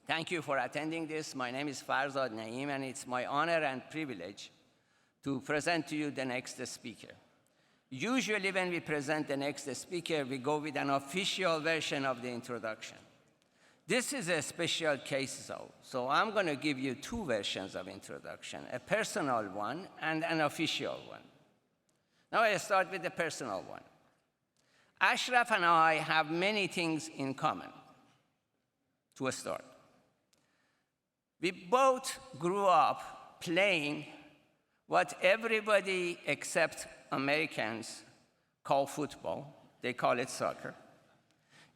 Thank you for attending this. My name is Farzad Naeim, and it's my honor and privilege to present to you the next speaker. Usually when we present the next speaker, we go with an official version of the introduction. This is a special case, though, so I'm going to give you two versions of introduction, a personal one and an official one. Now I start with the personal one. Ashraf and I have many things in common, to start. We both grew up playing what everybody except Americans call football, they call it soccer,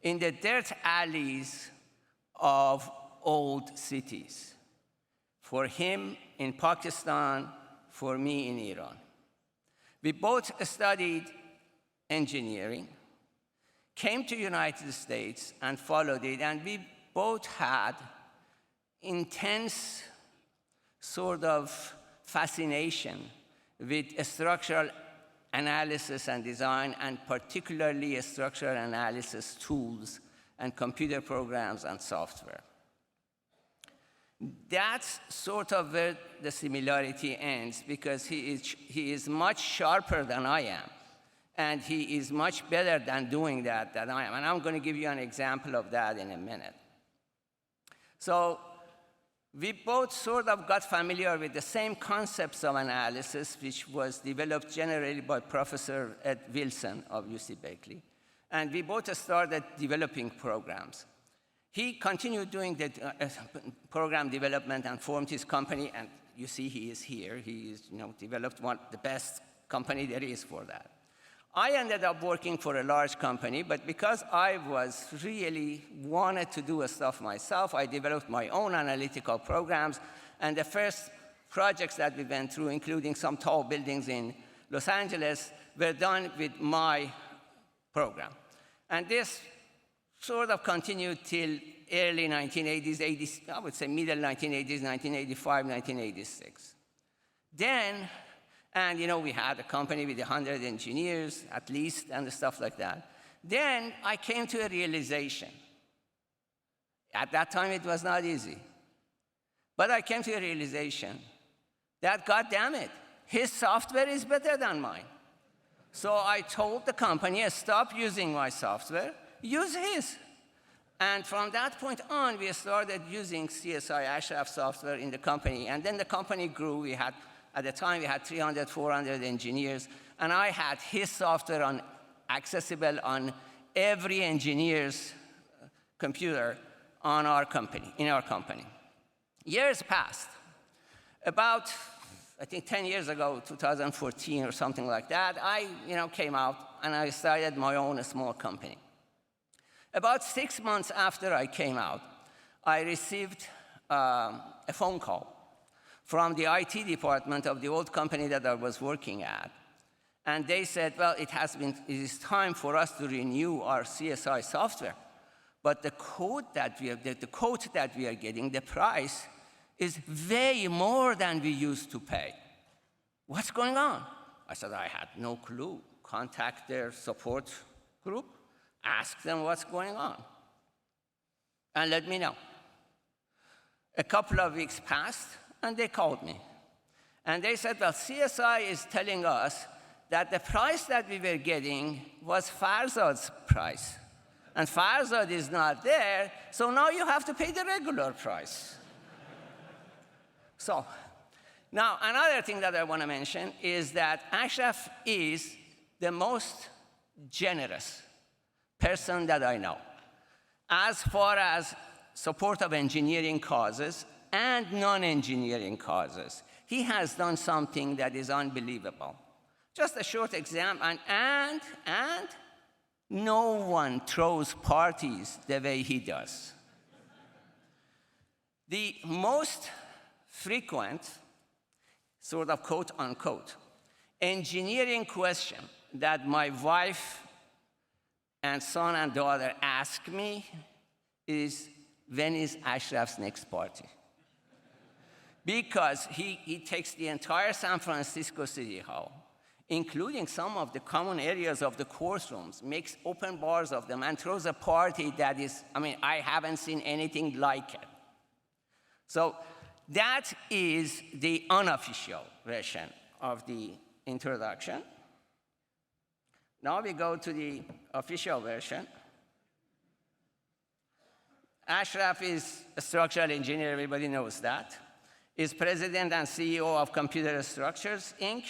in the dirt alleys of old cities. For him in Pakistan, for me in Iran. We both studied engineering, came to the United States and followed it, and we both had intense sort of fascination with structural analysis and design, and particularly structural analysis tools and computer programs and software. That's sort of where the similarity ends, because he is much sharper than I am, and he is much better than doing that than I am. And I'm going to give you an example of that in a minute. So we both sort of got familiar with the same concepts of analysis, which was developed generally by Professor Ed Wilson of UC Berkeley. And we both started developing programs. He continued doing the program development and formed his company, and you see he is here. He is, developed the best company there is for that. I ended up working for a large company, but because I really wanted to do stuff myself, I developed my own analytical programs, and the first projects that we went through, including some tall buildings in Los Angeles, were done with my program. And this sort of continued till early 1980s, I would say middle 1980s, 1985, 1986. Then, we had a company with 100 engineers, at least, and stuff like that. Then I came to a realization. At that time, it was not easy. But I came to a realization that, God damn it, his software is better than mine. So I told the company, stop using my software, use his. And from that point on, we started using CSI Ashraf software in the company. And then the company grew. At the time, we had 300, 400 engineers. And I had his software accessible on every engineer's computer in our company. Years passed. About, I think, 10 years ago, 2014 or something like that, I came out and I started my own small company. About 6 months after I came out, I received a phone call from the IT department of the old company that I was working at. And they said, well, it is time for us to renew our CSI software. But the quote that we are getting, the price, is way more than we used to pay. What's going on? I said, I had no clue. Contact their support group, ask them what's going on, and let me know. A couple of weeks passed, and they called me. And they said, well, CSI is telling us that the price that we were getting was Farzad's price. And Farzad is not there, so now you have to pay the regular price. So, now another thing that I want to mention is that Ashraf is the most generous person that I know, as far as support of engineering causes and non-engineering causes. He has done something that is unbelievable. Just a short example, and no one throws parties the way he does. The most frequent, sort of quote unquote, engineering question that my wife and son and daughter ask me is, when is Ashraf's next party? Because he takes the entire San Francisco City Hall, including some of the common areas of the courtrooms, makes open bars of them, and throws a party that is, I haven't seen anything like it. So that is the unofficial version of the introduction. Now we go to the official version. Ashraf is a structural engineer, everybody knows that. He's president and CEO of Computer Structures, Inc.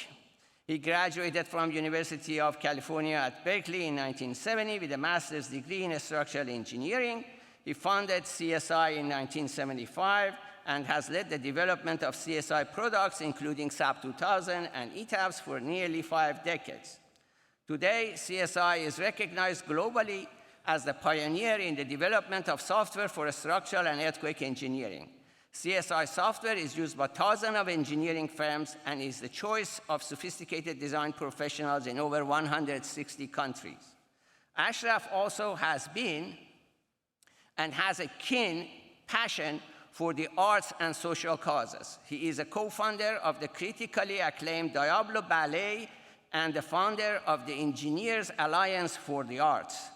He graduated from University of California at Berkeley in 1970 with a master's degree in structural engineering. He founded CSI in 1975 and has led the development of CSI products, including SAP 2000 and ETABS, for nearly 5 decades. Today, CSI is recognized globally as the pioneer in the development of software for structural and earthquake engineering. CSI software is used by thousands of engineering firms and is the choice of sophisticated design professionals in over 160 countries. Ashraf also has been and has a keen passion for the arts and social causes. He is a co-founder of the critically acclaimed Diablo Ballet and the founder of the Engineers Alliance for the Arts,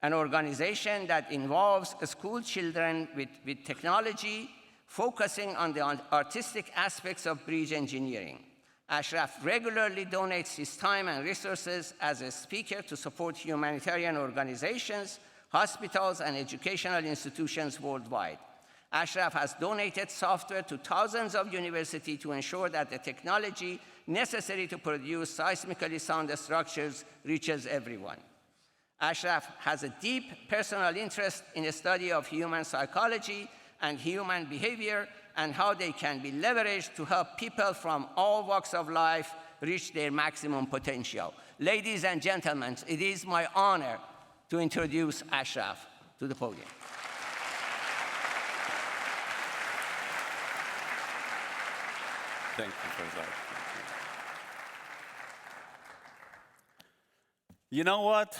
an organization that involves school children with technology, focusing on the artistic aspects of bridge engineering. Ashraf regularly donates his time and resources as a speaker to support humanitarian organizations, hospitals, and educational institutions worldwide. Ashraf has donated software to thousands of universities to ensure that the technology necessary to produce seismically sound structures reaches everyone. Ashraf has a deep personal interest in the study of human psychology and human behavior and how they can be leveraged to help people from all walks of life reach their maximum potential. Ladies and gentlemen, it is my honor to introduce Ashraf to the podium. Thank you, Farzad. You know what?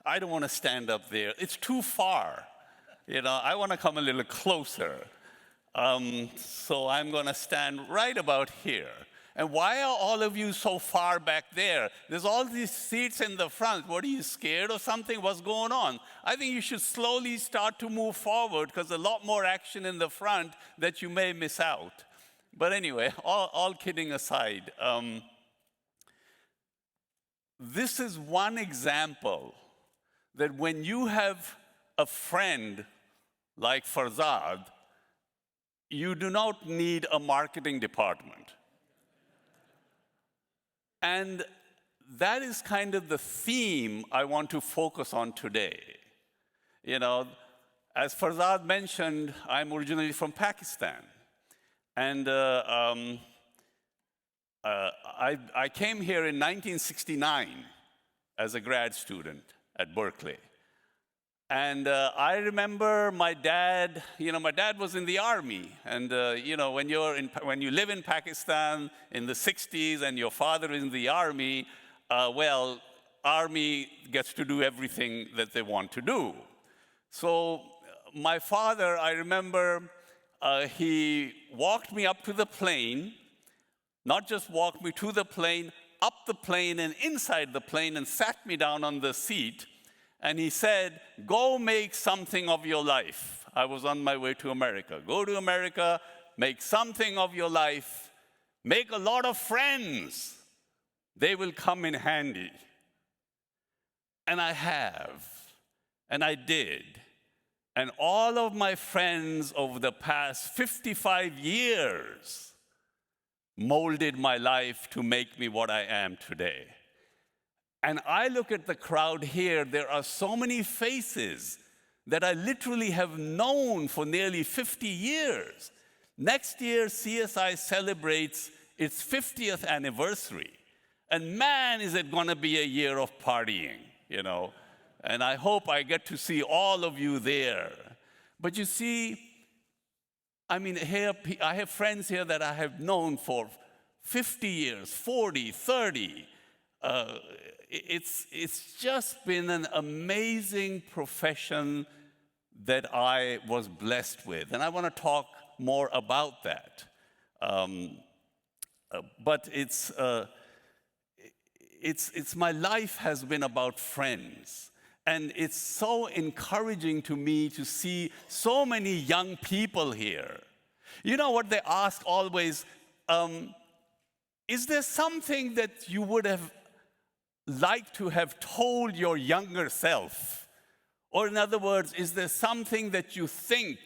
I don't want to stand up there. It's too far. You know, I want to come a little closer. So I'm going to stand right about here. And why are all of you so far back there? There's all these seats in the front. What, are you scared or something? What's going on? I think you should slowly start to move forward because there's a lot more action in the front that you may miss out. But anyway, all kidding aside, this is one example that when you have a friend like Farzad, you do not need a marketing department. And that is kind of the theme I want to focus on today. You know, as Farzad mentioned, I'm originally from Pakistan. And I came here in 1969 as a grad student at Berkeley. And I remember my dad, my dad was in the army. And, when you live in Pakistan in the 60s and your father is in the army, army gets to do everything that they want to do. So my father, I remember, he walked me up to the plane, not just walked me to the plane, up the plane and inside the plane and sat me down on the seat. And he said, go make something of your life. I was on my way to America. Go to America, make something of your life, make a lot of friends. They will come in handy. And I have, and I did. And all of my friends over the past 55 years molded my life to make me what I am today. And I look at the crowd here, there are so many faces that I literally have known for nearly 50 years. Next year, CSI celebrates its 50th anniversary. And man, is it going to be a year of partying, And I hope I get to see all of you there. But you see, here I have friends here that I have known for 50 years, 40, 30. It's just been an amazing profession that I was blessed with. And I want to talk more about that. But it's my life has been about friends. And it's so encouraging to me to see so many young people here. You know what they ask always, is there something that you would have liked to have told your younger self? Or in other words, is there something that you think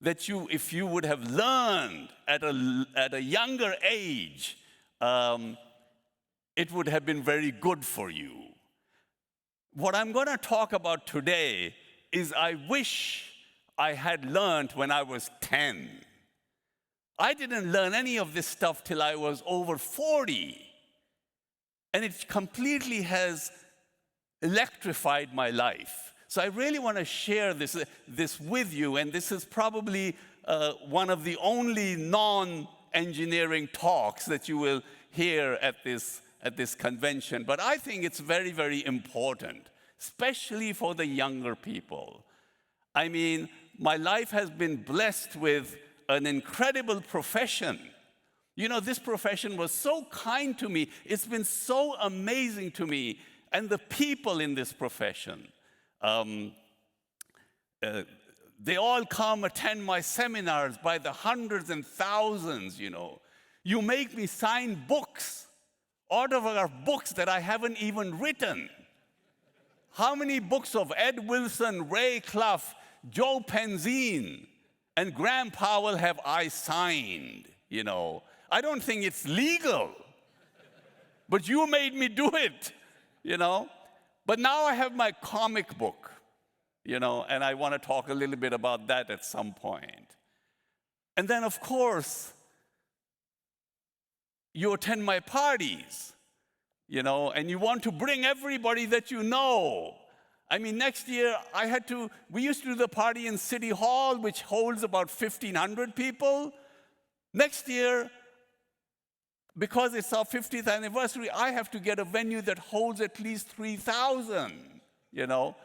that if you would have learned at a younger age, it would have been very good for you? What I'm going to talk about today is I wish I had learned when I was 10. I didn't learn any of this stuff till I was over 40. And it completely has electrified my life. So I really want to share this with you, and this is probably one of the only non-engineering talks that you will hear at this convention. But I think it's very, very important, especially for the younger people. I mean, my life has been blessed with an incredible profession. You know, this profession was so kind to me. It's been so amazing to me. And the people in this profession, they all come attend my seminars by the hundreds and thousands, you know. You make me sign books, autograph books that I haven't even written. How many books of Ed Wilson, Ray Clough, Joe Penzine, and Graham Powell have I signed, you know? I don't think it's legal, but you made me do it, you know? But now I have my comic book, you know, and I want to talk a little bit about that at some point. And then, of course, you attend my parties, you know, and you want to bring everybody that you know. I mean, next year, we used to do the party in City Hall, which holds about 1,500 people. Next year, because it's our 50th anniversary, I have to get a venue that holds at least 3,000, you know.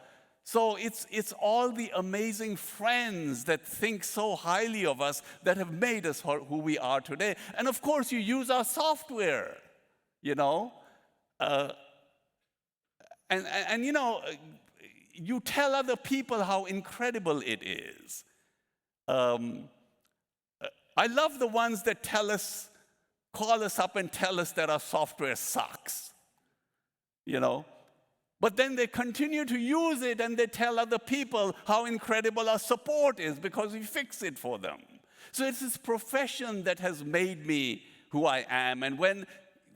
So it's all the amazing friends that think so highly of us that have made us who we are today. And of course, you use our software, you know. And you know, you tell other people how incredible it is. I love the ones that call us up and tell us that our software sucks, you know. But then they continue to use it and they tell other people how incredible our support is because we fix it for them. So it's this profession that has made me who I am. And when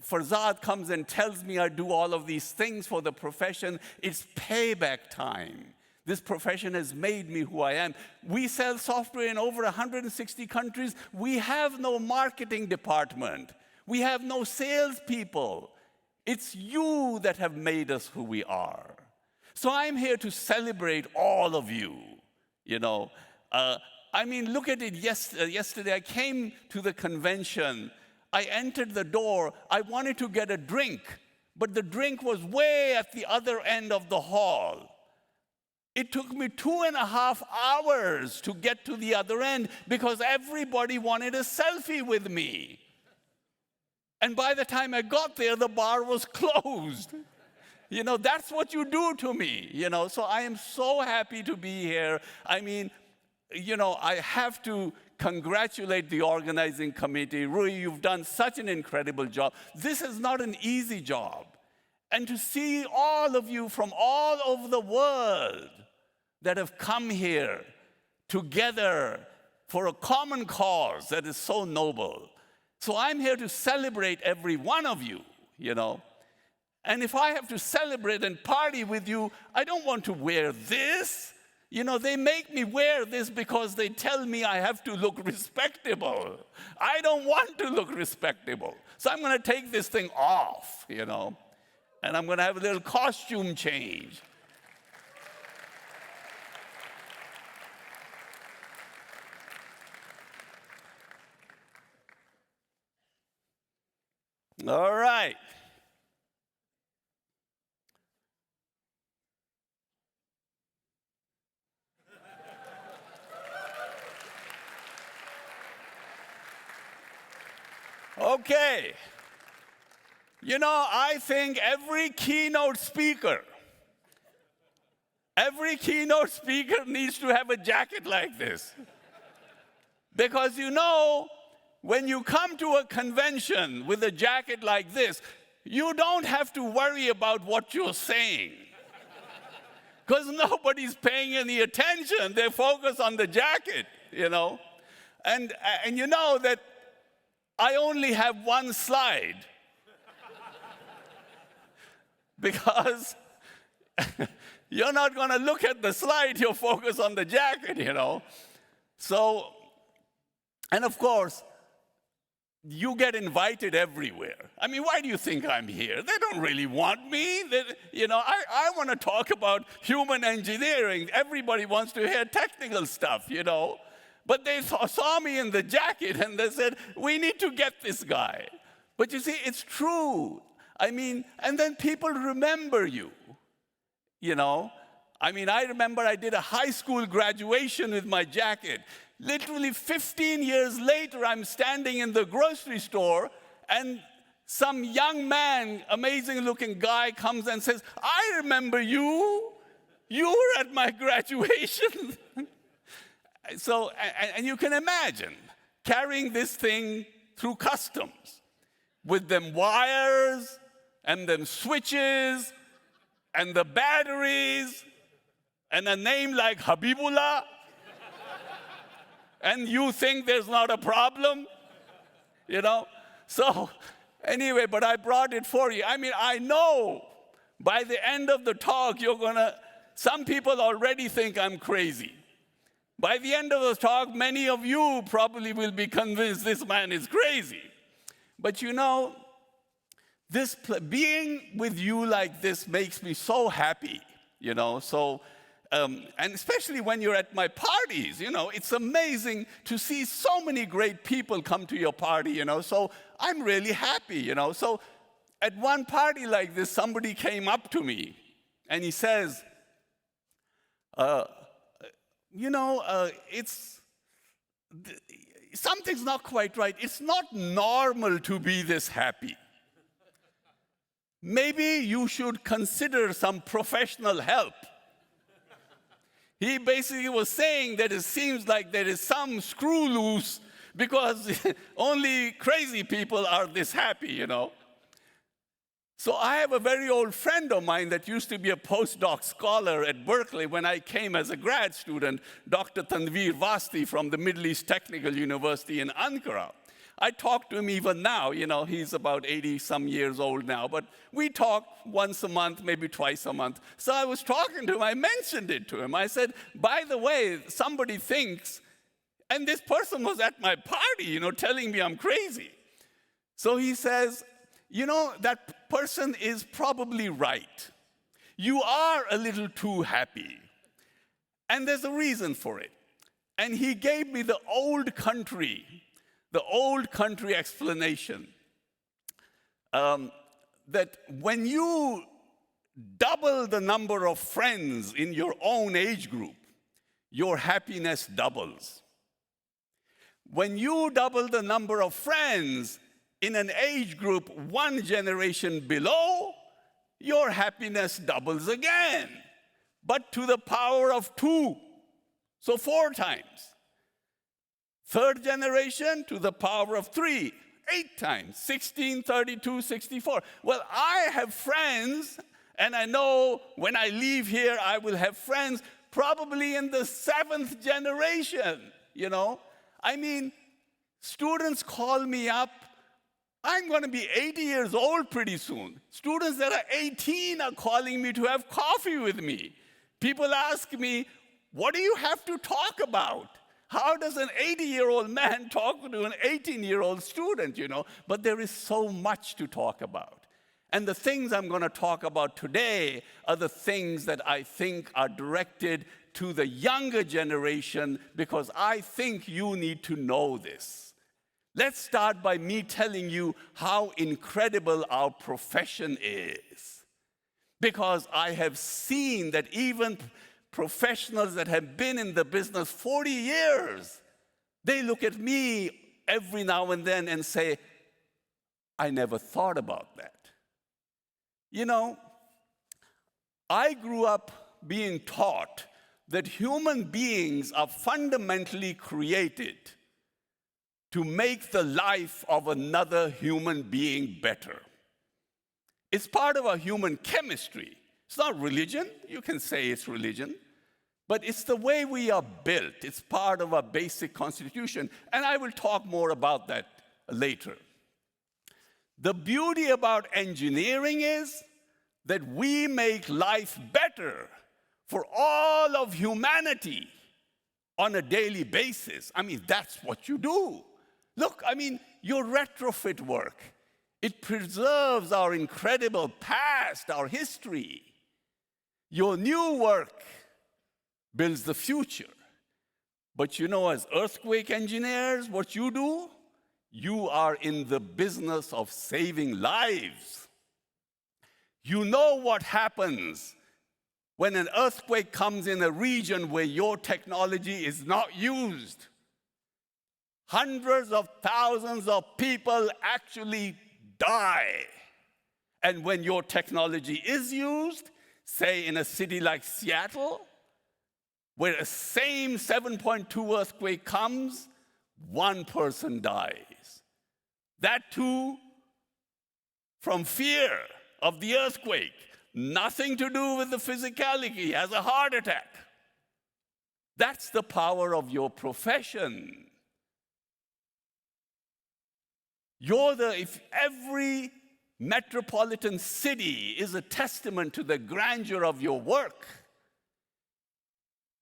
Farzad comes and tells me I do all of these things for the profession, it's payback time. This profession has made me who I am. We sell software in over 160 countries. We have no marketing department. We have no salespeople. It's you that have made us who we are. So I'm here to celebrate all of you, you know. I mean, look at it yesterday. I came to the convention. I entered the door. I wanted to get a drink, but the drink was way at the other end of the hall. It took me 2.5 hours to get to the other end because everybody wanted a selfie with me. And by the time I got there, the bar was closed. You know, that's what you do to me, you know. So I am so happy to be here. I mean, you know, I have to congratulate the organizing committee. Rui, you've done such an incredible job. This is not an easy job. And to see all of you from all over the world that have come here together for a common cause that is so noble. So I'm here to celebrate every one of you, you know. And if I have to celebrate and party with you, I don't want to wear this. You know, they make me wear this because they tell me I have to look respectable. I don't want to look respectable. So I'm going to take this thing off, you know. And I'm going to have a little costume change. All right. Okay. You know, I think every keynote speaker Every keynote speaker needs to have a jacket like this. Because you know, when you come to a convention with a jacket like this, you don't have to worry about what you're saying. Because nobody's paying any attention. They focus on the jacket, you know. And you know that I only have one slide. Because you're not going to look at the slide, you'll focus on the jacket, you know. So, and of course, you get invited everywhere. I mean, why do you think I'm here? They don't really want me. You know, I want to talk about human engineering. Everybody wants to hear technical stuff, you know. But they saw me in the jacket and they said, we need to get this guy. But you see, it's true. I mean, and then people remember you, you know. I mean, I remember I did a high school graduation with my jacket. Literally 15 years later, I'm standing in the grocery store and some young man, amazing-looking guy comes and says, I remember you. You were at my graduation. So, and you can imagine carrying this thing through customs with them wires and them switches and the batteries and a name like Habibullah. And you think there's not a problem, you know? So anyway, but I brought it for you. I mean, I know by the end of the talk, some people already think I'm crazy. By the end of the talk, many of you probably will be convinced this man is crazy. But you know, being with you like this makes me so happy, you know? So, and especially when you're at my parties, you know, it's amazing to see so many great people come to your party, you know, so I'm really happy, you know. So at one party like this, somebody came up to me and he says, you know, something's not quite right. It's not normal to be this happy. Maybe you should consider some professional help. He basically was saying that it seems like there is some screw loose because only crazy people are this happy, you know. So I have a very old friend of mine that used to be a postdoc scholar at Berkeley when I came as a grad student, Dr. Tanveer Vasti from the Middle East Technical University in Ankara. I talk to him even now, you know, he's about 80-some years old now, but we talk once a month, maybe twice a month. So I was talking to him, I mentioned it to him. I said, by the way, somebody thinks, and this person was at my party, you know, telling me I'm crazy. So he says, you know, that person is probably right. You are a little too happy. And there's a reason for it. And he gave me the old country explanation that when you double the number of friends in your own age group, your happiness doubles. When you double the number of friends in an age group one generation below, your happiness doubles again, but to the power of 2, so 4 times. Third generation to the power of 3, 8 times, 16, 32, 64. Well, I have friends, and I know when I leave here, I will have friends probably in the 7th generation, you know. I mean, students call me up. I'm going to be 80 years old pretty soon. Students that are 18 are calling me to have coffee with me. People ask me, what do you have to talk about? How does an 80-year-old man talk to an 18-year-old student, you know? But there is so much to talk about. And the things I'm going to talk about today are the things that I think are directed to the younger generation because I think you need to know this. Let's start by me telling you how incredible our profession is. Because I have seen that even professionals that have been in the business 40 years, they look at me every now and then and say, I never thought about that. You know, I grew up being taught that human beings are fundamentally created to make the life of another human being better. It's part of our human chemistry. It's not religion. You can say it's religion. But it's the way we are built. It's part of our basic constitution. And I will talk more about that later. The beauty about engineering is that we make life better for all of humanity on a daily basis. I mean, that's what you do. Look, I mean, your retrofit work, it preserves our incredible past, our history. Your new work builds the future. But you know, as earthquake engineers, what you do? You are in the business of saving lives. You know what happens when an earthquake comes in a region where your technology is not used. Hundreds of thousands of people actually die. And when your technology is used, say in a city like Seattle, where a same 7.2 earthquake comes, one person dies. That too from fear of the earthquake. Nothing to do with the physicality. He has a heart attack. That's the power of your profession. If every metropolitan city is a testament to the grandeur of your work,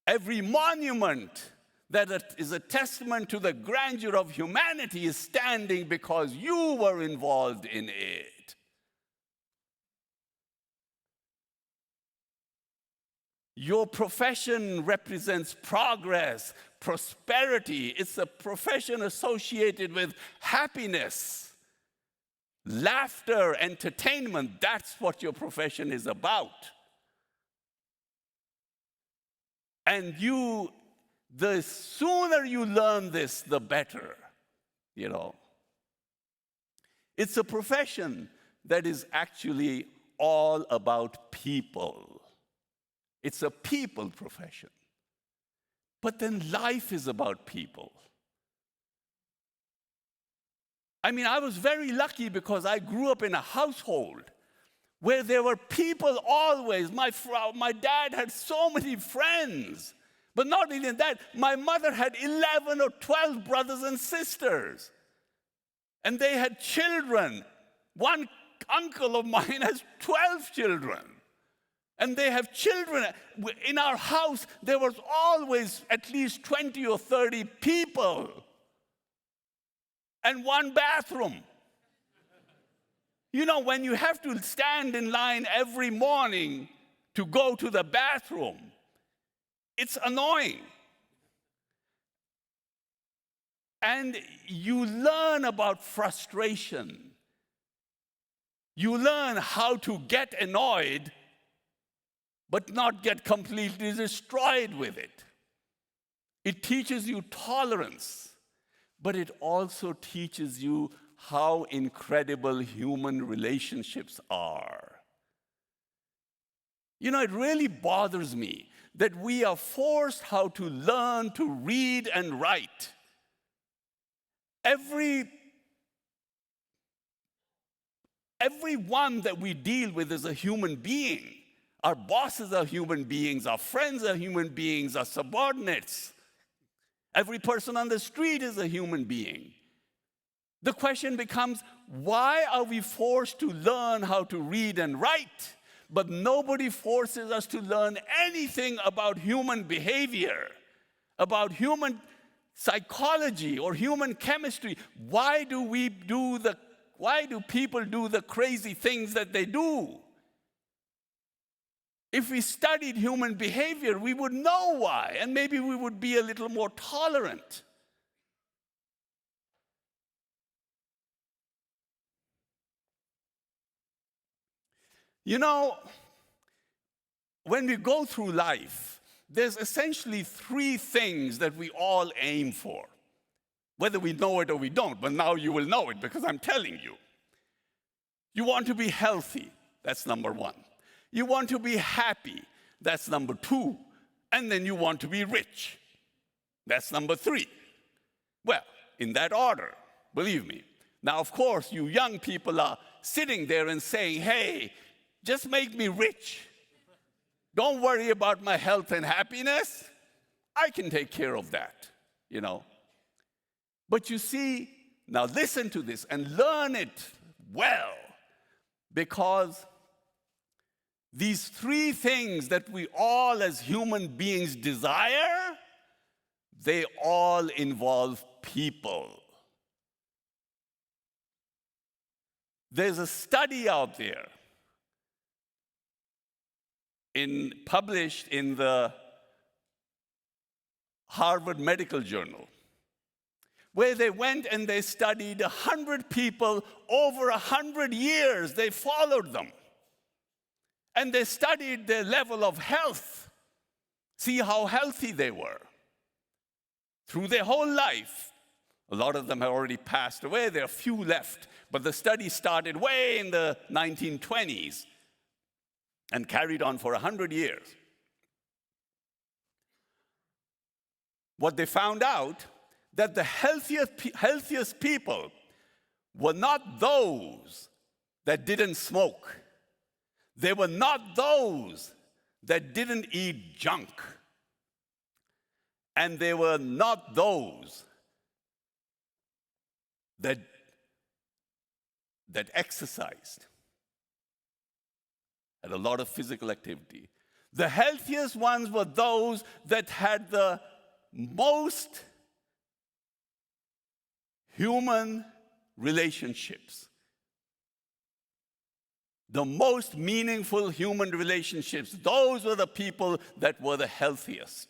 every monument that is a testament to the grandeur of humanity is standing because you were involved in it. Your profession represents progress, prosperity. It's a profession associated with happiness, laughter, entertainment. That's what your profession is about. And the sooner you learn this, the better, you know. It's a profession that is actually all about people. It's a people profession. But then life is about people. I mean, I was very lucky because I grew up in a household where there were people always. My dad had so many friends. But not even that, my mother had 11 or 12 brothers and sisters. And they had children. One uncle of mine has 12 children. And they have children. In our house, there was always at least 20 or 30 people. And one bathroom. You know, when you have to stand in line every morning to go to the bathroom, it's annoying. And you learn about frustration. You learn how to get annoyed, but not get completely destroyed with it. It teaches you tolerance, but it also teaches you how incredible human relationships are. You know, it really bothers me that we are forced how to learn to read and write. Everyone that we deal with is a human being. Our bosses are human beings, our friends are human beings, our subordinates. Every person on the street is a human being. The question becomes, why are we forced to learn how to read and write, but nobody forces us to learn anything about human behavior, about human psychology or human chemistry? Why do people do the crazy things that they do? If we studied human behavior, we would know why, and maybe we would be a little more tolerant. You know, when we go through life, there's essentially three things that we all aim for, whether we know it or we don't, but now you will know it because I'm telling you. You want to be healthy, that's number one. You want to be happy, That's number 2. And then you want to be rich. That's number 3. Well, in that order, believe me. Now, of course, you young people are sitting there and saying, hey, just make me rich. Don't worry about my health and happiness. I can take care of that, you know. But you see, now listen to this and learn it well, because these 3 things that we all as human beings desire, they all involve people. There's a study out there published in the Harvard Medical Journal, where they went and they studied 100 people over 100 years. They followed them. And they studied their level of health, see how healthy they were through their whole life. A lot of them have already passed away. There are few left. But the study started way in the 1920s and carried on for 100 years. What they found out, that the healthiest people were not those that didn't smoke. They were not those that didn't eat junk. And they were not those that exercised, had a lot of physical activity. The healthiest ones were those that had the most human relationships, the most meaningful human relationships. Those were the people that were the healthiest.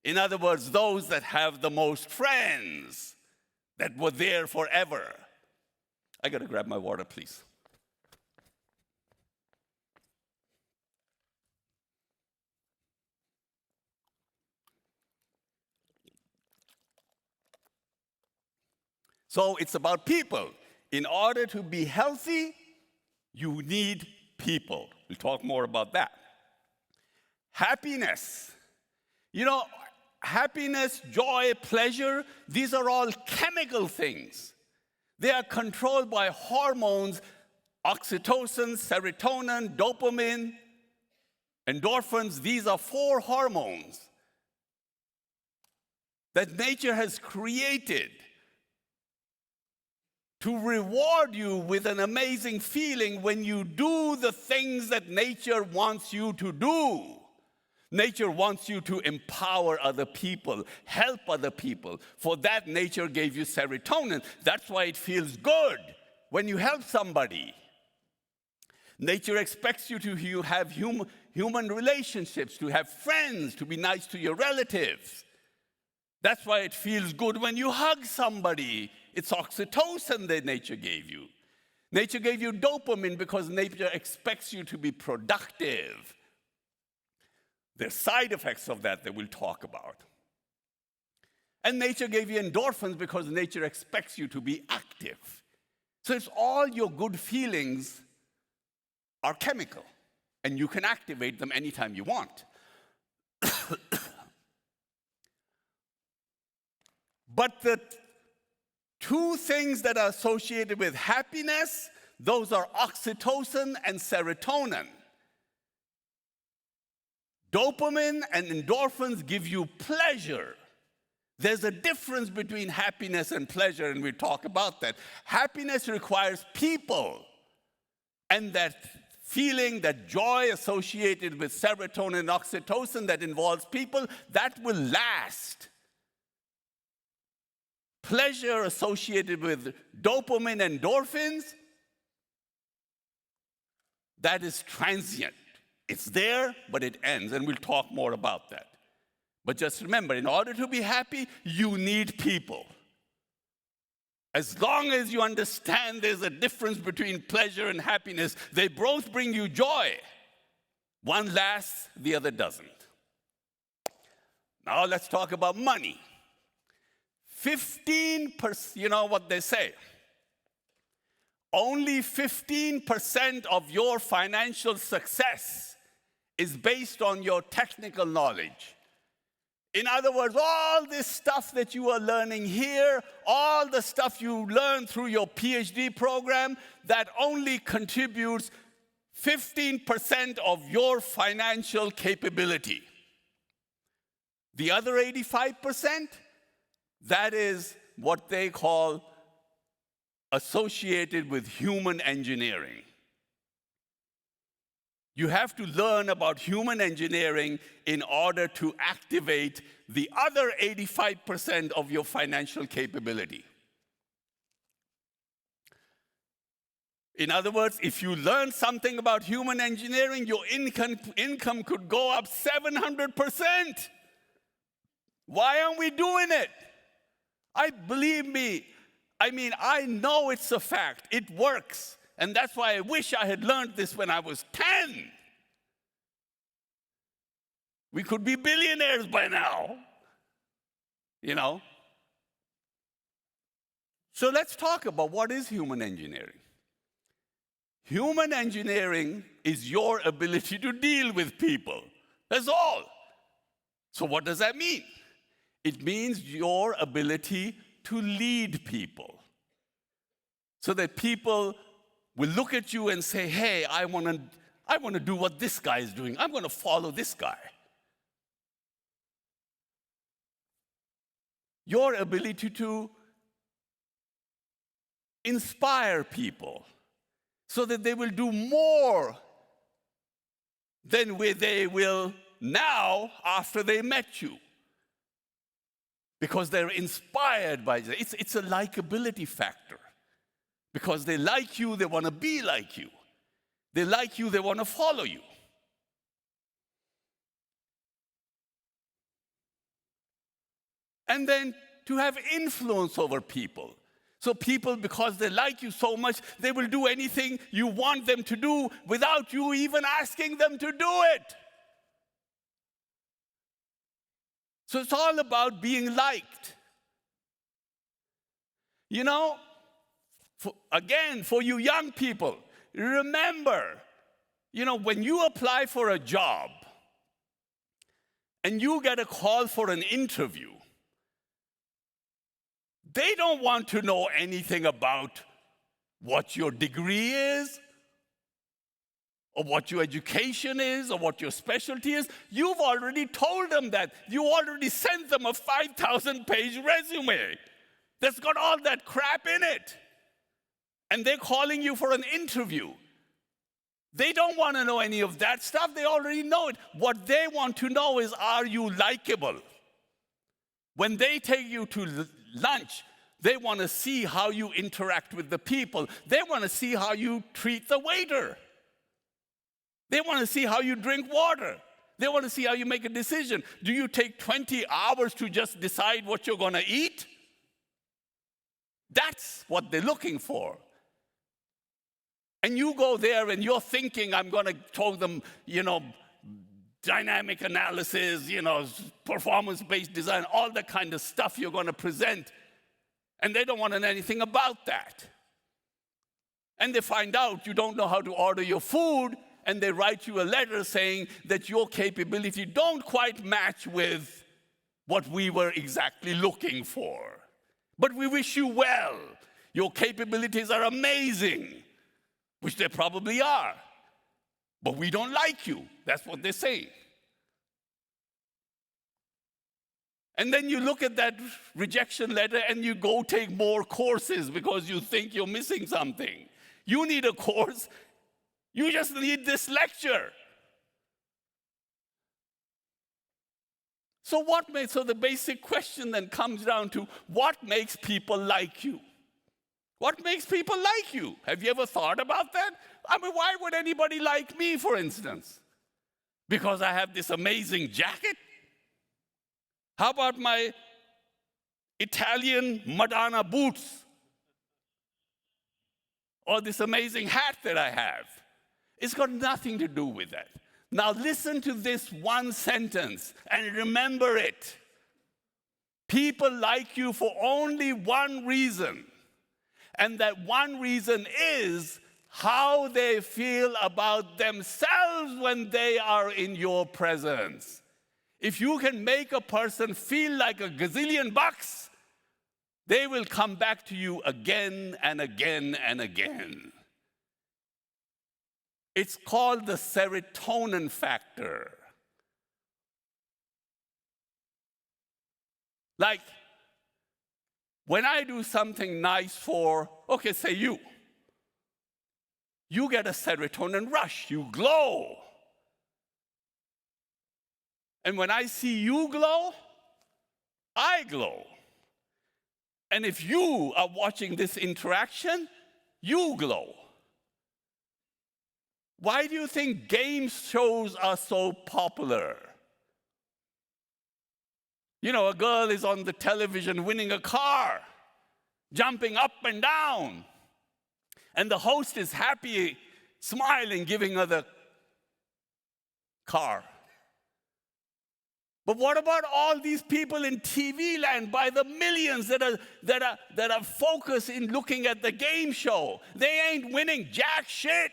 In other words, those that have the most friends, that were there forever. I got to grab my water, please. So it's about people. In order to be healthy, you need people. We'll talk more about that. Happiness. You know, happiness, joy, pleasure, these are all chemical things. They are controlled by hormones, oxytocin, serotonin, dopamine, endorphins. These are 4 hormones that nature has created to reward you with an amazing feeling when you do the things that nature wants you to do. Nature wants you to empower other people, help other people. For that, nature gave you serotonin. That's why it feels good when you help somebody. Nature expects you to have human relationships, to have friends, to be nice to your relatives. That's why it feels good when you hug somebody. It's oxytocin that nature gave you. Nature gave you dopamine because nature expects you to be productive. There's side effects of that we'll talk about. And nature gave you endorphins because nature expects you to be active. So it's all your good feelings are chemical, and you can activate them anytime you want. But the 2 things that are associated with happiness, those are oxytocin and serotonin. Dopamine and endorphins give you pleasure. There's a difference between happiness and pleasure, and we'll talk about that. Happiness requires people, and that feeling, that joy associated with serotonin and oxytocin that involves people, that will last. Pleasure associated with dopamine and endorphins, that is transient. It's there, but it ends, and we'll talk more about that. But just remember, in order to be happy, you need people. As long as you understand there's a difference between pleasure and happiness, they both bring you joy. One lasts, the other doesn't. Now let's talk about money. 15%, you know what they say? Only 15% of your financial success is based on your technical knowledge. In other words, all this stuff that you are learning here, all the stuff you learn through your PhD program, that only contributes 15% of your financial capability. The other 85%, that is what they call associated with human engineering. You have to learn about human engineering in order to activate the other 85% of your financial capability. In other words, if you learn something about human engineering, your income could go up 700%. Why aren't we doing it? Believe me, I know it's a fact. It works. And that's why I wish I had learned this when I was 10. We could be billionaires by now, you know? So let's talk about what is human engineering. Human engineering is your ability to deal with people. That's all. So what does that mean? It means your ability to lead people so that people will look at you and say, hey, I want to do what this guy is doing. I'm going to follow this guy. Your ability to inspire people so that they will do more than they will now after they met you. Because they're inspired by it. It's a likability factor. Because they like you, they want to be like you. They like you, they want to follow you. And then to have influence over people. So people, because they like you so much, they will do anything you want them to do without you even asking them to do it. So it's all about being liked. You know, for you young people, remember, when you apply for a job and you get a call for an interview, they don't want to know anything about what your degree is, or what your education is, or what your specialty is. You've already told them that. You already sent them a 5,000-page resume that's got all that crap in it. And they're calling you for an interview. They don't want to know any of that stuff. They already know it. What they want to know is, are you likable? When they take you to lunch, they want to see how you interact with the people. They want to see how you treat the waiter. They want to see how you drink water. They want to see how you make a decision. Do you take 20 hours to just decide what you're going to eat? That's what they're looking for. And you go there and you're thinking, I'm going to show them, dynamic analysis, performance-based design, all the kind of stuff you're going to present. And they don't want to know anything about that. And they find out you don't know how to order your food, and they write you a letter saying that your capability don't quite match with what we were exactly looking for. But we wish you well. Your capabilities are amazing, which they probably are. But we don't like you. That's what they're saying. And then you look at that rejection letter and you go take more courses because you think you're missing something. You need a course. You just need this lecture. So the basic question then comes down to, what makes people like you? What makes people like you? Have you ever thought about that? Why would anybody like me, for instance? Because I have this amazing jacket? How about my Italian Madonna boots? Or this amazing hat that I have? It's got nothing to do with that. Now listen to this one sentence and remember it. People like you for only one reason. And that one reason is how they feel about themselves when they are in your presence. If you can make a person feel like a gazillion bucks, they will come back to you again and again and again. It's called the serotonin factor. Like, when I do something nice for, okay, say you get a serotonin rush, you glow. And when I see you glow, I glow. And if you are watching this interaction, you glow. Why do you think game shows are so popular? You know, a girl is on the television winning a car, jumping up and down. And the host is happy, smiling, giving her the car. But what about all these people in TV land by the millions that are focused in looking at the game show? They ain't winning jack shit,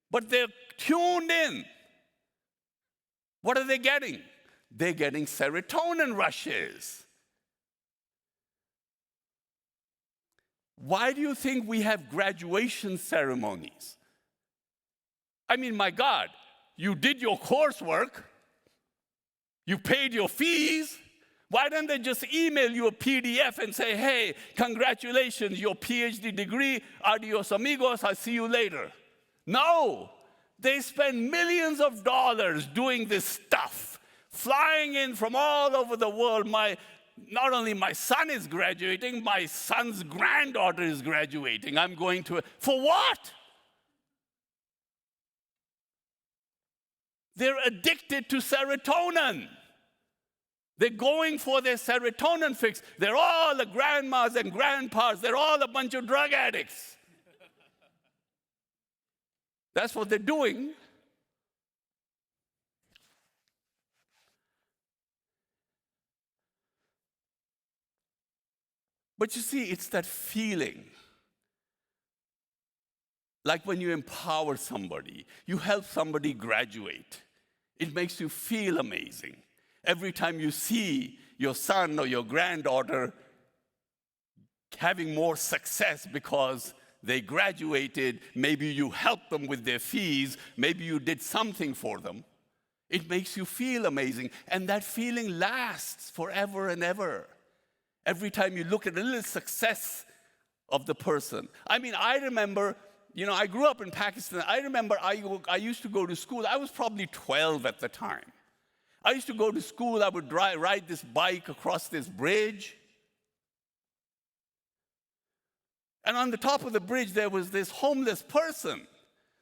but they're tuned in. What are they getting? They're getting serotonin rushes. Why do you think we have graduation ceremonies? I mean, my God, you did your coursework. You paid your fees. Why don't they just email you a PDF and say, hey, congratulations, your PhD degree, adios amigos, I'll see you later. No, they spend millions of dollars doing this stuff, flying in from all over the world. Not only my son is graduating, my son's granddaughter is graduating. I'm going to, for what? They're addicted to serotonin. They're going for their serotonin fix. They're all the grandmas and grandpas. They're all a bunch of drug addicts. That's what they're doing. But you see, it's that feeling. Like when you empower somebody, you help somebody graduate. It makes you feel amazing. Every time you see your son or your granddaughter having more success because they graduated, maybe you helped them with their fees, maybe you did something for them, it makes you feel amazing. And that feeling lasts forever and ever. Every time you look at a little success of the person. I mean, I remember, I grew up in Pakistan. I remember I used to go to school. I was probably 12 at the time. I used to go to school. I would ride this bike across this bridge. And on the top of the bridge, there was this homeless person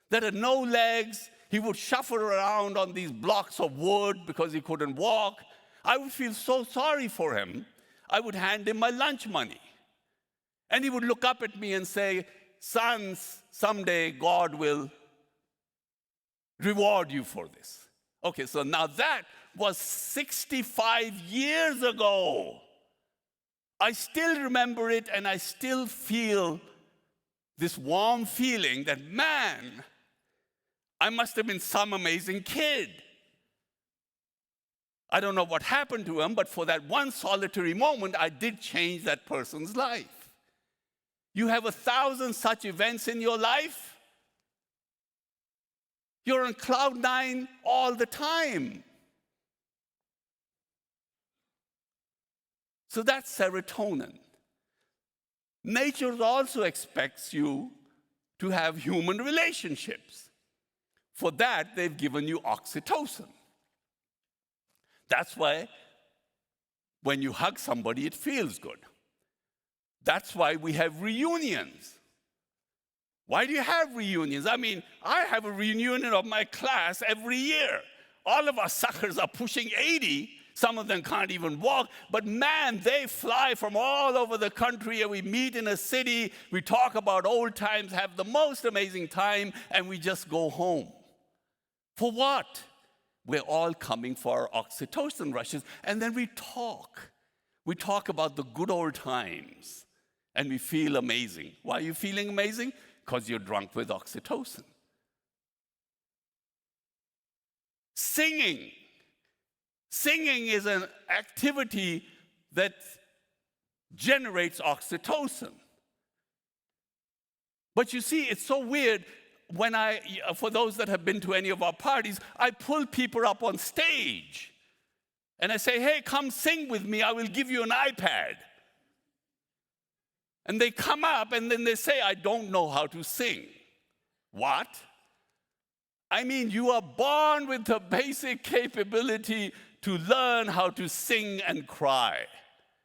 that had no legs. He would shuffle around on these blocks of wood because he couldn't walk. I would feel so sorry for him. I would hand him my lunch money. And he would look up at me and say, "Sons, someday God will reward you for this." Okay, so now that was 65 years ago. I still remember it, and I still feel this warm feeling that, man, I must have been some amazing kid. I don't know what happened to him, but for that one solitary moment, I did change that person's life. You have 1,000 such events in your life. You're on cloud 9 all the time. So that's serotonin. Nature also expects you to have human relationships. For that, they've given you oxytocin. That's why when you hug somebody, it feels good. That's why we have reunions. Why do you have reunions? I mean, I have a reunion of my class every year. All of our suckers are pushing 80. Some of them can't even walk. But man, they fly from all over the country, and we meet in a city. We talk about old times, have the most amazing time, and we just go home. For what? We're all coming for our oxytocin rushes, and then we talk. We talk about the good old times, and we feel amazing. Why are you feeling amazing? because you're drunk with oxytocin. Singing. Singing is an activity that generates oxytocin. But you see, it's so weird. When for those that have been to any of our parties, I pull people up on stage. And I say, hey, come sing with me. I will give you an iPad. And they come up and then they say, I don't know how to sing. What? I mean, you are born with the basic capability to learn how to sing and cry.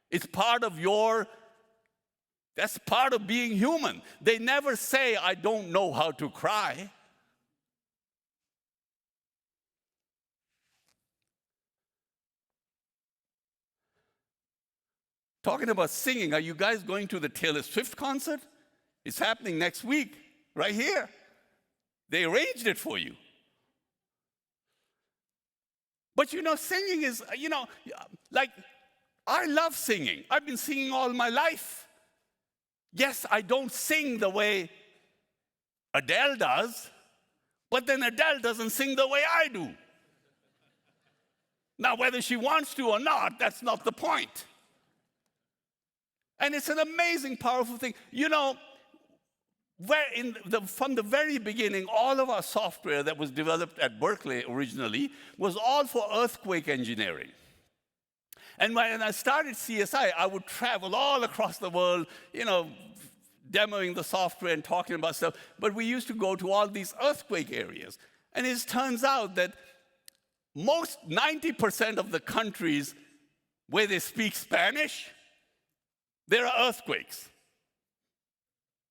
It's part of that's part of being human. They never say, I don't know how to cry. Talking about singing, are you guys going to the Taylor Swift concert? It's happening next week, right here. They arranged it for you. But singing is, like, I love singing. I've been singing all my life. Yes, I don't sing the way Adele does, but then Adele doesn't sing the way I do. Now, whether she wants to or not, that's not the point. And it's an amazing, powerful thing. From the very beginning, all of our software that was developed at Berkeley originally was all for earthquake engineering. And when I started CSI, I would travel all across the world, demoing the software and talking about stuff. But we used to go to all these earthquake areas. And it turns out that 90% of the countries where they speak Spanish, there are earthquakes.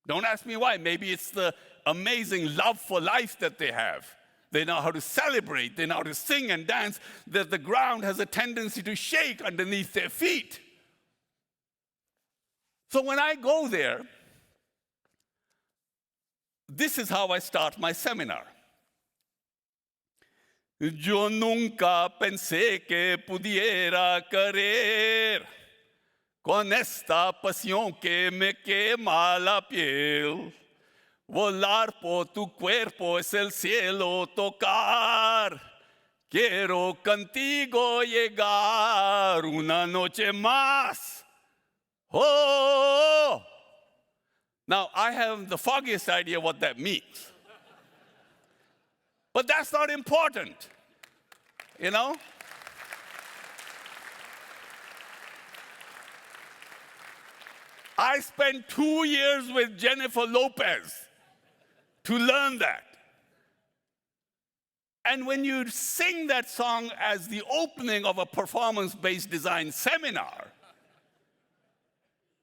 Don't ask me why. Maybe it's the amazing love for life that they have. They know how to celebrate. They know how to sing and dance, that the ground has a tendency to shake underneath their feet. So when I go there, this is how I start my seminar. Yo nunca pensé que pudiera querer con esta pasión que me quema la piel. Volar por tu cuerpo es el cielo tocar. Quiero contigo llegar una noche más. Oh! Now, I have the foggiest idea what that means. But that's not important, I spent 2 years with Jennifer Lopez to learn that. And when you sing that song as the opening of a performance-based design seminar,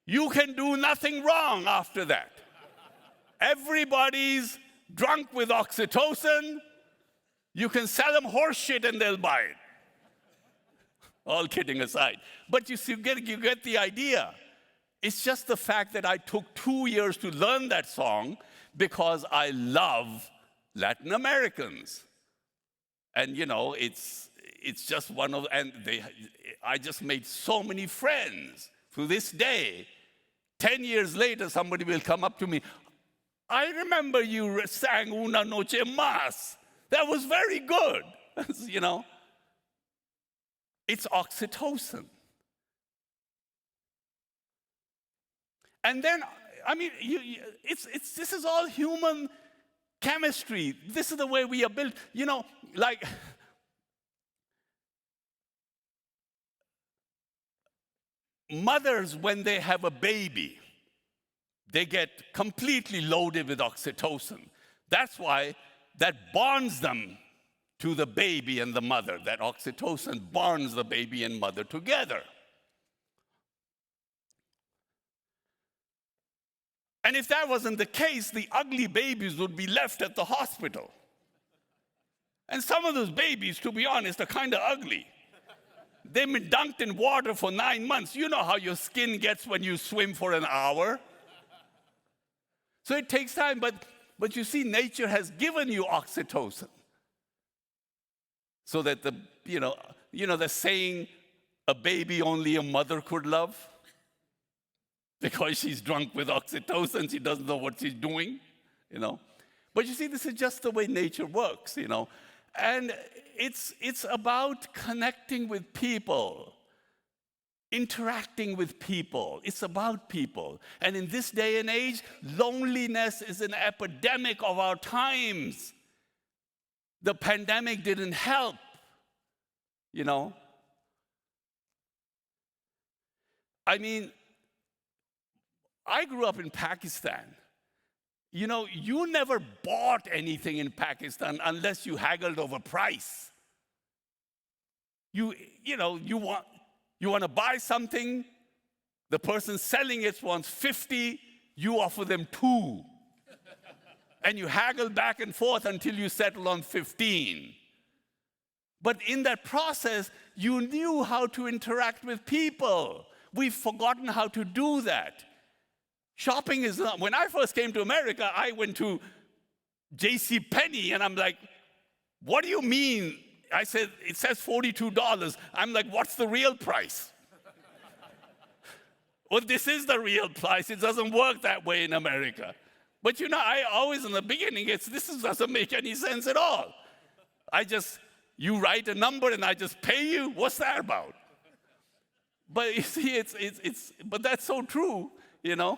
you can do nothing wrong after that. Everybody's drunk with oxytocin. You can sell them horse shit and they'll buy it. All kidding aside. But you get the idea. It's just the fact that I took 2 years to learn that song because I love Latin Americans. And, it's just I just made so many friends to this day. 10 years later, somebody will come up to me. I remember you sang Una Noche Más. That was very good. It's oxytocin. And then, this is all human chemistry. This is the way we are built. Like mothers, when they have a baby, they get completely loaded with oxytocin. That's why that bonds them to the baby and the mother. That oxytocin bonds the baby and mother together. And if that wasn't the case, the ugly babies would be left at the hospital. And some of those babies, to be honest, are kind of ugly. They've been dunked in water for 9 months. You know how your skin gets when you swim for an hour. So it takes time, but you see, nature has given you oxytocin. So that the saying, a baby only a mother could love. Because she's drunk with oxytocin, she doesn't know what she's doing. you know. But you see, this is just the way nature works, you know. And it's about connecting with people, interacting with people. It's about people. And in this day and age, loneliness is an epidemic of our times. The pandemic didn't help, you know. I mean, I grew up in Pakistan. You know, you never bought anything in Pakistan unless you haggled over price. You want to buy something, the person selling it wants 50, you offer them 2. And you haggle back and forth until you settle on 15. But in that process, you knew how to interact with people. We've forgotten how to do that. Shopping is not, when I first came to America, I went to J.C. Penney, and I'm like, what do you mean? I said, it says $42. I'm like, what's the real price? Well, this is the real price. It doesn't work that way in America. But you know, I always in the beginning, doesn't make any sense at all. You write a number and I just pay you? What's that about? But you see, but that's so true, you know.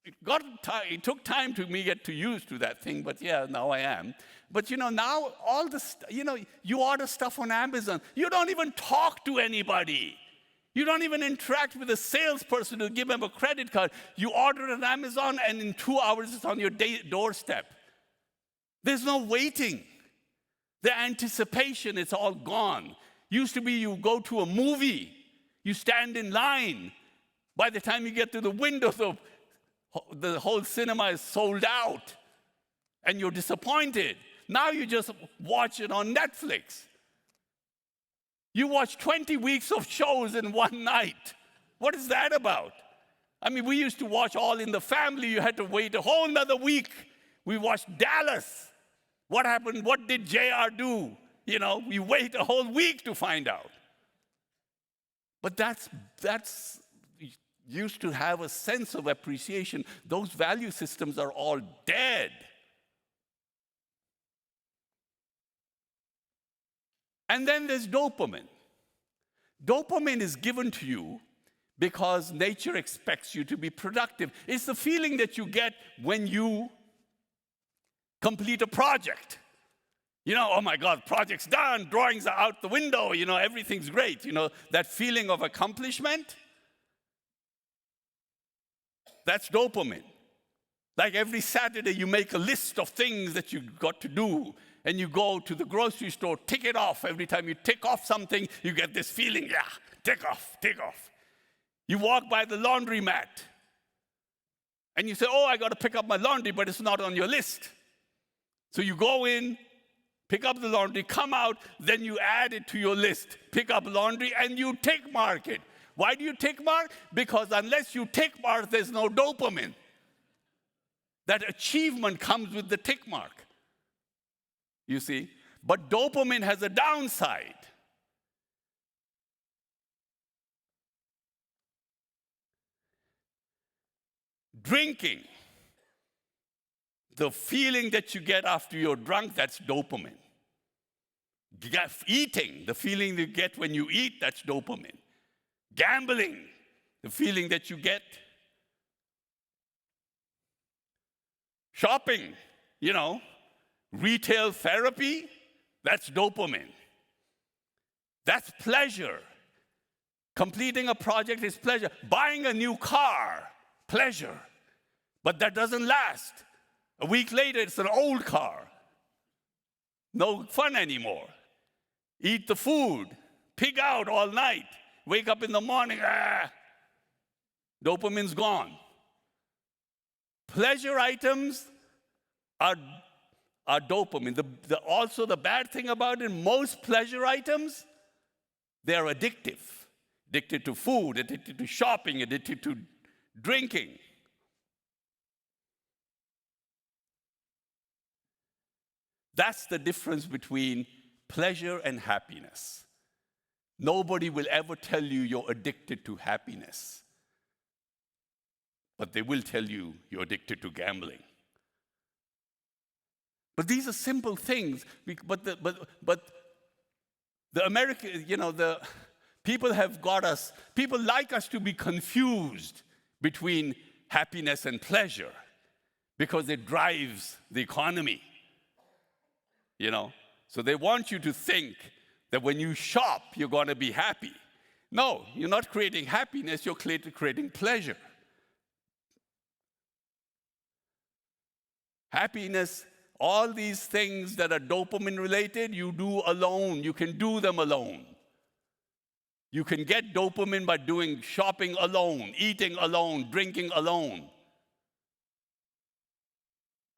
It took time to me get used to that thing, but yeah, now I am. But you know, now all this, you know, you order stuff on Amazon. You don't even talk to anybody. You don't even interact with a salesperson to give them a credit card. You order it on Amazon, and in 2 hours, it's on your doorstep. There's no waiting. The anticipation, it's all gone. Used to be you go to a movie, you stand in line. By the time you get to the window, the whole cinema is sold out, and you're disappointed. Now you just watch it on Netflix. You watch 20 weeks of shows in one night. What is that about? I mean, we used to watch All in the Family. You had to wait a whole another week. We watched Dallas. What happened? What did JR do? You know, we wait a whole week to find out. But that's used to have a sense of appreciation. Those value systems are all dead. And then there's dopamine. Dopamine is given to you because nature expects you to be productive. It's the feeling that you get when you complete a project. You know, oh my God, project's done, drawings are out the window, you know, everything's great. You know, that feeling of accomplishment, that's dopamine. Like every Saturday, you make a list of things that you got to do, and you go to the grocery store, tick it off. Every time you tick off something, you get this feeling, yeah, tick off, tick off. You walk by the laundromat, and you say, oh, I got to pick up my laundry, but it's not on your list. So you go in, pick up the laundry, come out, then you add it to your list. Pick up laundry, and you tick mark it. Why do you tick mark? Because unless you tick mark, there's no dopamine. That achievement comes with the tick mark. You see? But dopamine has a downside. Drinking, the feeling that you get after you're drunk, that's dopamine. Eating, the feeling you get when you eat, that's dopamine. Gambling, the feeling that you get. Shopping, you know, retail therapy, that's dopamine. That's pleasure. Completing a project is pleasure. Buying a new car, pleasure. But that doesn't last. A week later, it's an old car. No fun anymore. Eat the food, pig out all night, wake up in the morning, dopamine's gone. Pleasure items are dopamine. Also, the bad thing about it, most pleasure items, they're addictive. Addicted to food, addicted to shopping, addicted to drinking. That's the difference between pleasure and happiness. Nobody will ever tell you you're addicted to happiness. but they will tell you you're addicted to gambling. But these are simple things. But the American, the people have got us. People like us to be confused between happiness and pleasure because it drives the economy. So they want you to think that when you shop, you're going to be happy. No, you're not creating happiness. You're creating pleasure. Happiness. All these things that are dopamine related, you do alone. You can do them alone. You can get dopamine by doing shopping alone, eating alone, drinking alone.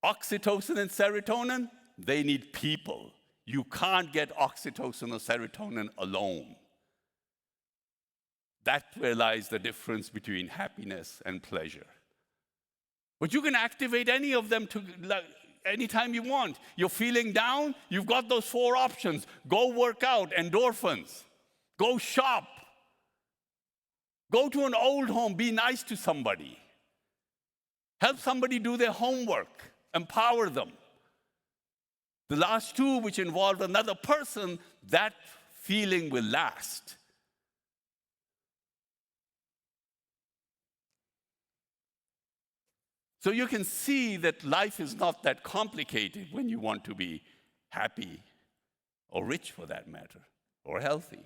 Oxytocin and serotonin, they need people. You can't get oxytocin or serotonin alone. That's where lies the difference between happiness and pleasure. But you can activate any of them anytime you want. You're feeling down, you've got those 4 options. Go work out, endorphins. Go shop. Go to an old home, be nice to somebody. Help somebody do their homework, empower them. The last 2, which involve another person, that feeling will last. So you can see that life is not that complicated when you want to be happy, or rich for that matter, or healthy.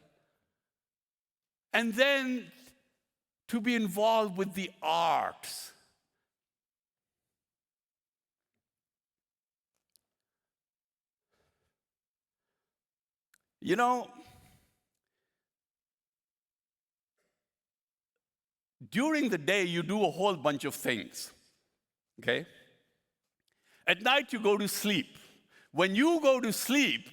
And then to be involved with the arts. During the day, you do a whole bunch of things. Okay? At night, you go to sleep. When you go to sleep,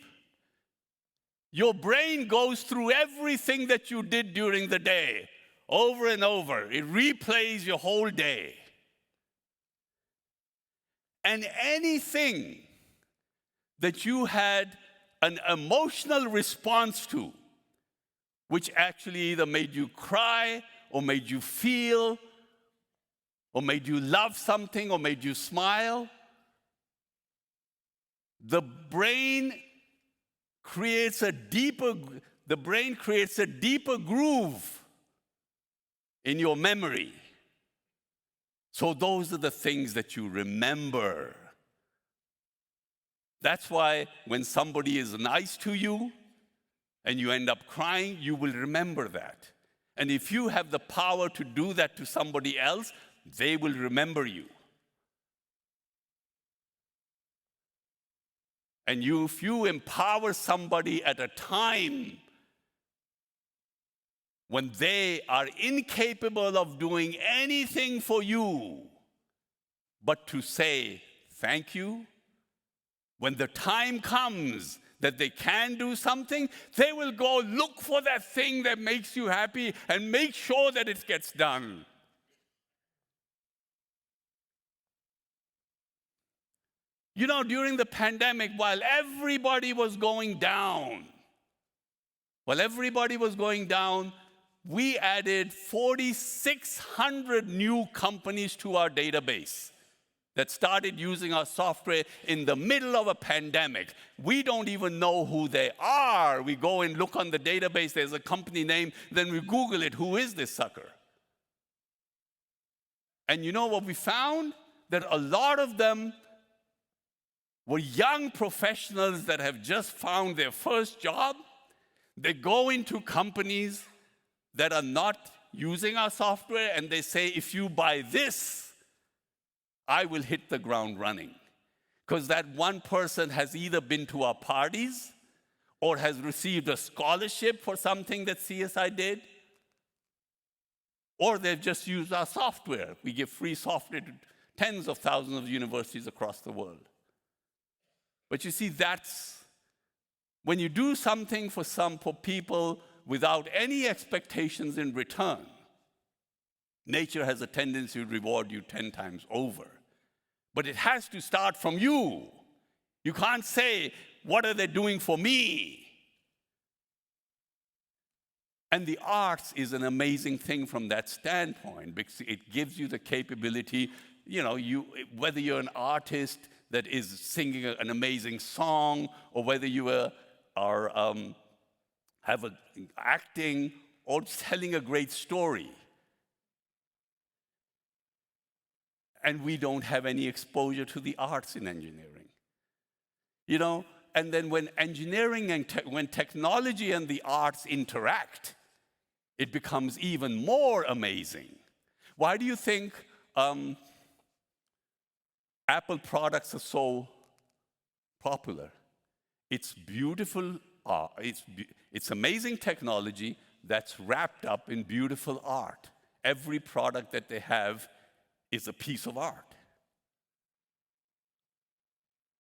your brain goes through everything that you did during the day, over and over. It replays your whole day. And anything that you had an emotional response to, which actually either made you cry, or made you feel, or made you love something, or made you smile, the brain creates a deeper groove in your memory. So those are the things that you remember. That's why when somebody is nice to you and you end up crying, you will remember that. And if you have the power to do that to somebody else, they will remember you. And if you empower somebody at a time when they are incapable of doing anything for you but to say thank you, when the time comes that they can do something, they will go look for that thing that makes you happy and make sure that it gets done. During the pandemic, while everybody was going down, we added 4,600 new companies to our database that started using our software in the middle of a pandemic. We don't even know who they are. We go and look on the database, there's a company name, then we Google it, who is this sucker? And you know what we found? That a lot of them were young professionals that have just found their first job. They go into companies that are not using our software and they say, if you buy this, I will hit the ground running. Because that one person has either been to our parties or has received a scholarship for something that CSI did, or they've just used our software. We give free software to tens of thousands of universities across the world. But you see, that's when you do something for people without any expectations in return, nature has a tendency to reward you 10 times over. But it has to start from you. You can't say, what are they doing for me? And the arts is an amazing thing from that standpoint because it gives you the capability, whether you're an artist that is singing an amazing song, or whether you have acting or telling a great story. And we don't have any exposure to the arts in engineering. And then when engineering and when technology and the arts interact, it becomes even more amazing. Why do you think Apple products are so popular? It's beautiful art. It's amazing technology that's wrapped up in beautiful art. Every product that they have is a piece of art.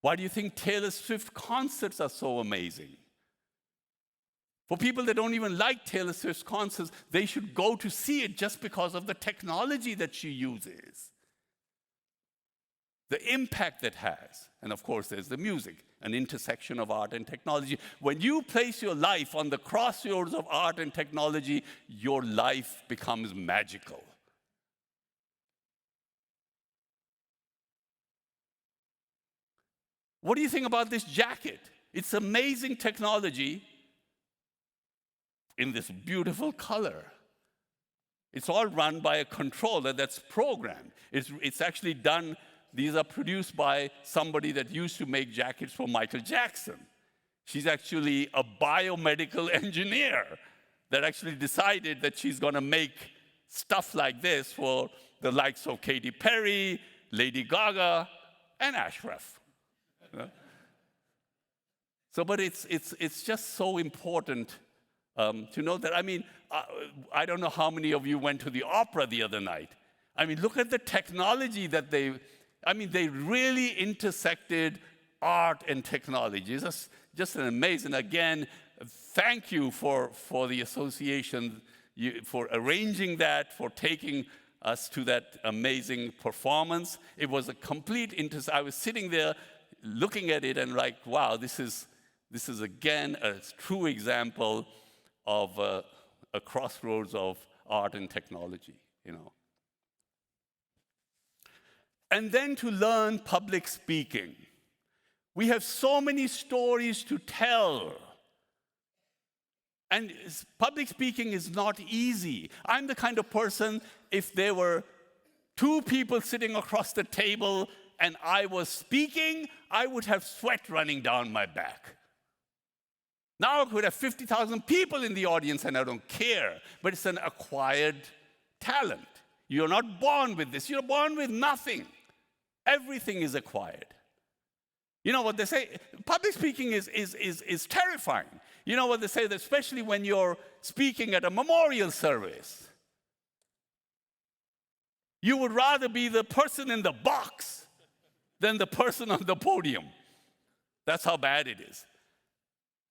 Why do you think Taylor Swift concerts are so amazing? For people that don't even like Taylor Swift's concerts, they should go to see it just because of the technology that she uses. The impact that has. And of course, there's the music, an intersection of art and technology. When you place your life on the crossroads of art and technology, your life becomes magical. What do you think about this jacket? It's amazing technology in this beautiful color. It's all run by a controller that's programmed. It's actually done, these are produced by somebody that used to make jackets for Michael Jackson. She's actually a biomedical engineer that actually decided that she's going to make stuff like this for the likes of Katy Perry, Lady Gaga, and Ashraf. But it's just so important to know that. I don't know how many of you went to the opera the other night. Look at the technology that they really intersected art and technology. It's just an amazing. Again, thank you for the association, for arranging that, for taking us to that amazing performance. It was a complete I was sitting there looking at it and like, wow, this is again a true example of a crossroads of art and technology, And then to learn public speaking. We have so many stories to tell. And public speaking is not easy. I'm the kind of person, if there were two people sitting across the table and I was speaking, I would have sweat running down my back. Now I could have 50,000 people in the audience and I don't care, but it's an acquired talent. You're not born with this. You're born with nothing. Everything is acquired. You know what they say? Public speaking is terrifying. You know what they say, that especially when you're speaking at a memorial service. You would rather be the person in the box than the person on the podium. That's how bad it is.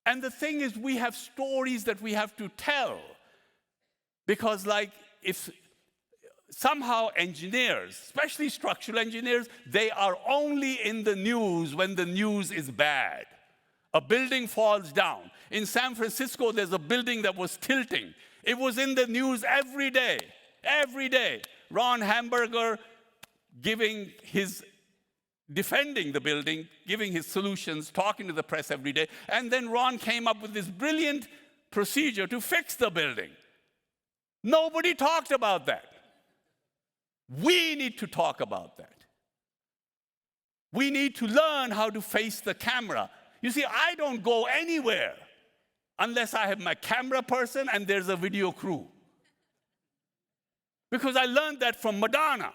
And the thing is, we have stories that we have to tell. Because if somehow engineers, especially structural engineers, they are only in the news when the news is bad. A building falls down. In San Francisco, there's a building that was tilting. It was in the news every day. Every day. Ron Hamburger defending the building, giving his solutions, talking to the press every day. And then Ron came up with this brilliant procedure to fix the building. Nobody talked about that. We need to talk about that. We need to learn how to face the camera. You see, I don't go anywhere unless I have my camera person and there's a video crew. Because I learned that from Madonna.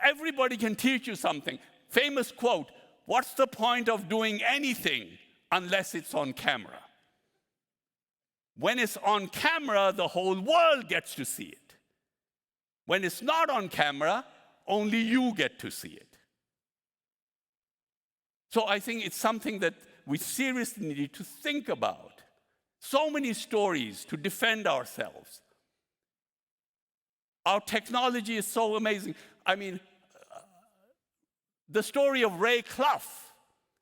Everybody can teach you something. Famous quote, what's the point of doing anything unless it's on camera? When it's on camera, the whole world gets to see it. When it's not on camera, only you get to see it. So I think it's something that we seriously need to think about. So many stories to defend ourselves. Our technology is so amazing. The story of Ray Clough,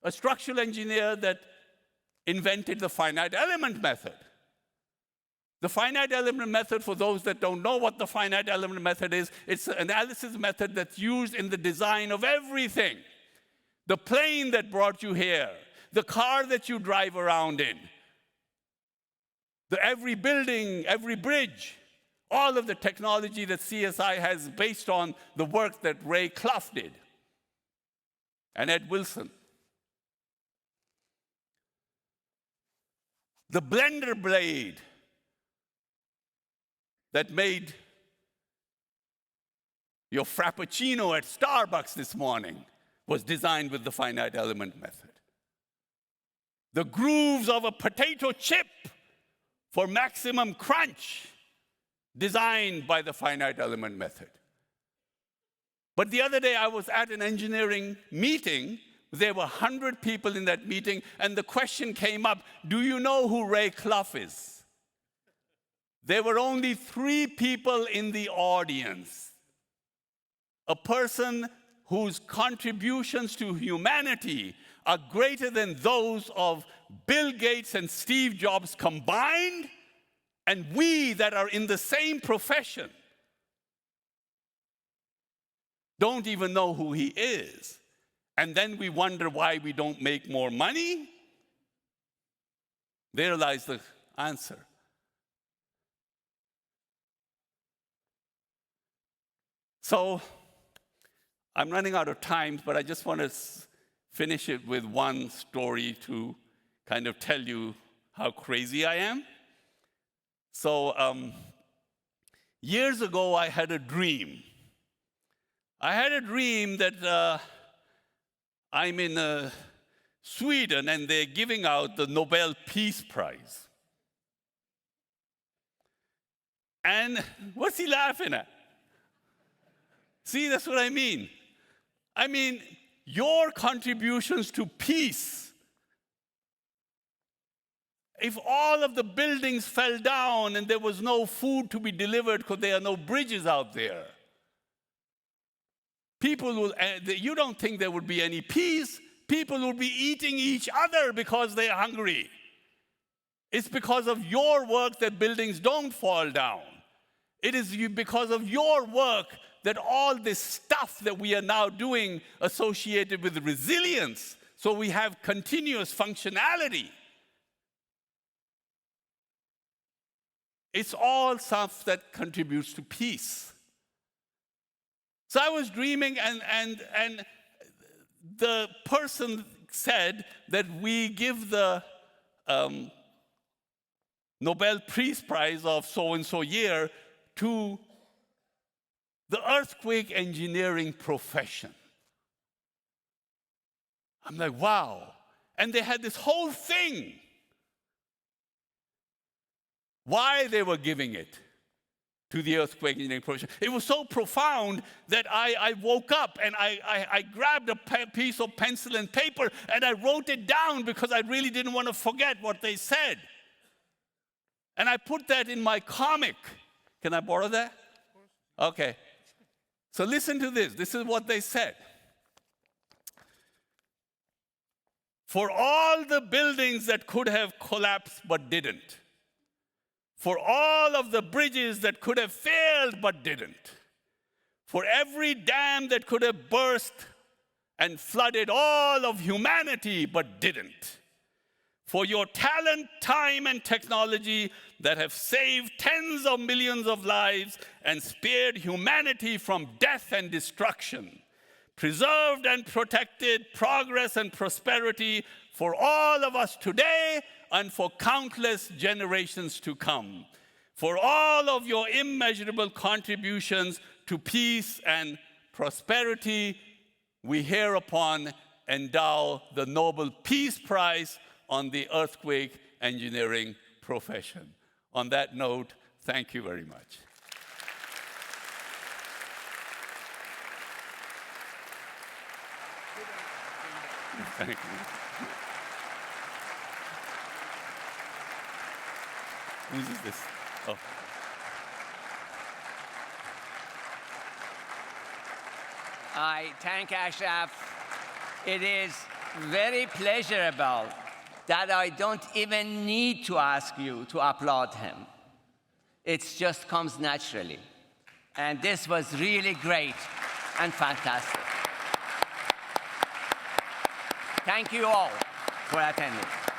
a structural engineer that invented the finite element method. The finite element method, for those that don't know what the finite element method is, it's an analysis method that's used in the design of everything. The plane that brought you here, the car that you drive around in, every building, every bridge, all of the technology that CSI has based on the work that Ray Clough did and Ed Wilson. The blender blade that made your Frappuccino at Starbucks this morning was designed with the finite element method. The grooves of a potato chip for maximum crunch, designed by the finite element method. But the other day I was at an engineering meeting. There were 100 people in that meeting, and the question came up, do you know who Ray Clough is? There were only 3 people in the audience. A person whose contributions to humanity are greater than those of Bill Gates and Steve Jobs combined, and we that are in the same profession don't even know who he is. And then we wonder why we don't make more money. There lies the answer. So I'm running out of time, but I just want to finish it with one story to kind of tell you how crazy I am. So years ago, I had a dream. I had a dream that I'm in Sweden, and they're giving out the Nobel Peace Prize. And what's he laughing at? See, that's what I mean. I mean, your contributions to peace, if all of the buildings fell down and there was no food to be delivered because there are no bridges out there, people will, you don't think there would be any peace. People will be eating each other because they're hungry. It's because of your work that buildings don't fall down. It is because of your work that all this stuff that we are now doing associated with resilience, so we have continuous functionality. It's all stuff that contributes to peace. So I was dreaming, and the person said that we give the Nobel Peace Prize of so-and-so year to the earthquake engineering profession. I'm like, wow. And they had this whole thing why they were giving it to the earthquake engineering profession. It was so profound that I woke up and I grabbed a piece of pencil and paper and I wrote it down because I really didn't want to forget what they said. And I put that in my comic. Can I borrow that? Okay. So listen to this. This is what they said. For all the buildings that could have collapsed but didn't, for all of the bridges that could have failed but didn't, for every dam that could have burst and flooded all of humanity but didn't, for your talent, time, and technology that have saved tens of millions of lives and spared humanity from death and destruction, preserved and protected progress and prosperity for all of us today and for countless generations to come. For all of your immeasurable contributions to peace and prosperity, we hereupon endow the Nobel Peace Prize on the earthquake engineering profession. On that note, thank you very much. Thank you. Whose is this? Oh. I thank Ashraf. It is very pleasurable that I don't even need to ask you to applaud him. It just comes naturally. And this was really great and fantastic. Thank you all for attending.